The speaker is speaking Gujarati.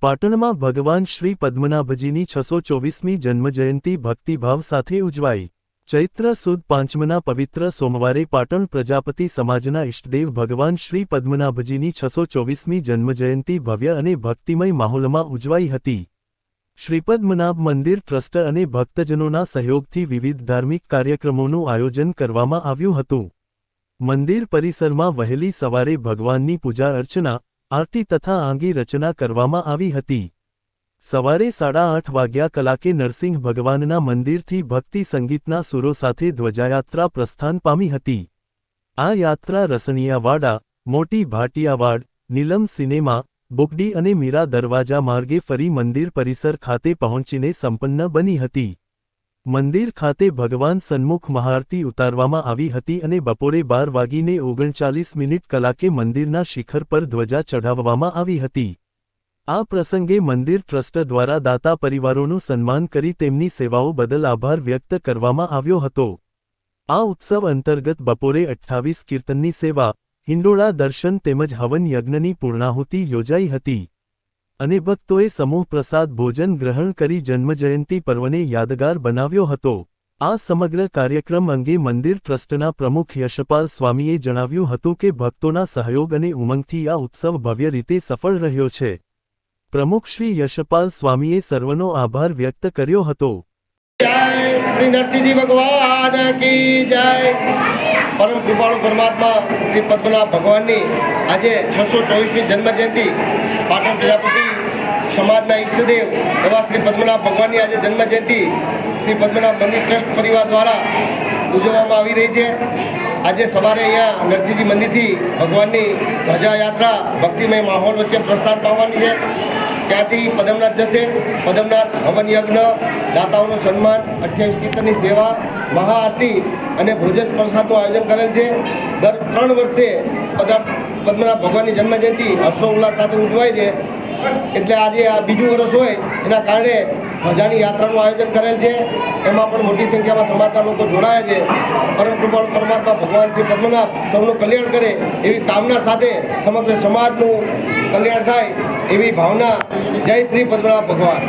પાટણમાં ભગવાન શ્રી પદ્મનાભજીની 624મી જન્મજયંતિ ભક્તિભાવ સાથે ઉજવાઈ। ચૈત્ર સુદ પાંચમના પવિત્ર સોમવારે પાટણ પ્રજાપતિ સમાજના ઇષ્ટદેવ ભગવાન શ્રી પદ્મનાભજીની 624મી જન્મજયંતિ ભવ્ય અને ભક્તિમય માહોલમાં ઉજવાઈ હતી। શ્રી પદ્મનાભ મંદિર ટ્રસ્ટ અને ભક્તજનોના સહયોગથી વિવિધ ધાર્મિક કાર્યક્રમોનું આયોજન કરવામાં આવ્યું હતું। મંદિર પરિસરમાં વહેલી સવારે ભગવાનની પૂજા અર્ચના, આરતી તથા આંગી રચના કરવામાં આવી હતી। સવારે 8:30 વાગ્યા કલાકે નરસિંહ ભગવાનના મંદિરથી ભક્તિ સંગીતના સુરો સાથે ધ્વજાયાત્રા પ્રસ્થાન પામી હતી। આ યાત્રા રસણિયાવાડા, મોટી ભાટિયાવાડ, નીલમ સિનેમા, બોગડી અને મીરા દરવાજા માર્ગે ફરી મંદિર પરિસર ખાતે પહોંચીને સંપન્ન બની હતી। મંદિર ખાતે ભગવાન સન્મુખ મહાઆરતી ઉતારવામાં આવી હતી અને બપોરે 12:39 કલાકે મંદિરના શિખર પર ધ્વજા ચઢાવવામાં આવી હતી। આ પ્રસંગે મંદિર ટ્રસ્ટ દ્વારા દાતા પરિવારોનું સન્માન કરી તેમની સેવાઓ બદલ આભાર વ્યક્ત કરવામાં આવ્યો હતો। આ ઉત્સવ અંતર્ગત બપોરે 28 કીર્તનની સેવા, હિંડોળા દર્શન તેમજ હવન યજ્ઞની પૂર્ણાહુતિ યોજાઈ હતી અને ભક્તોએ સમૂહ પ્રસાદ ભોજન ગ્રહણ કરી જન્મજયંતિ પર્વને યાદગાર બનાવ્યો હતો। આ સમગ્ર કાર્યક્રમ અંગે મંદિર ટ્રસ્ટના પ્રમુખ યશપાલ સ્વામીએ જણાવ્યું હતું કે ભક્તોના સહયોગ અને ઉમંગથી આ ઉત્સવ ભવ્ય રીતે સફળ રહ્યો છે। પ્રમુખ શ્રી યશપાલ સ્વામીએ સર્વનો આભાર વ્યક્ત કર્યો હતો। श्री नरसिंह भगवान की जय। परम कृपालु परमात्मा श्री पद्मनाभ भगवान की आज 624मी जन्मजयंति पाटण प्रजापति समाजना इष्टदेव एवं श्री पद्मनाभ भगवान की आज जन्मजयंति श्री पद्मनाभ मंदिर ट्रस्ट परिवार द्वारा उजवવામાં આવી રહી છે। આજે સવારે અહીંયા નરસિંહજી મંદિરથી ભગવાનની ધ્વજા યાત્રા ભક્તિમય માહોલ વચ્ચે પ્રસ્થાન પામવાની છે। ત્યાંથી પદમનાથ જશે। પદમનાથ હવન યજ્ઞ, દાતાઓનું સન્માન, 28 કીર્તનની સેવા, મહાઆરતી અને ભોજન પ્રસાદનું આયોજન કરેલ છે। દર 3 વર્ષે પદ્મનાભ ભગવાનની જન્મજયંતિ હર્ષોલ્લાસ સાથે ઉજવાય છે। એટલે આજે આ બીજું વર્ષ હોય એના કારણે ધ્વજાની યાત્રાનું આયોજન કરેલ છે। એમાં પણ મોટી સંખ્યામાં સમાજના લોકો જોડાયા છે। પરમ કૃપાળુ પરમાત્મા ભગવાન શ્રી પદ્મનાભ સૌનું કલ્યાણ કરે એવી કામના સાથે સમગ્ર સમાજનું કલ્યાણ થાય એવી ભાવના। જય શ્રી પદ્મનાભ ભગવાન।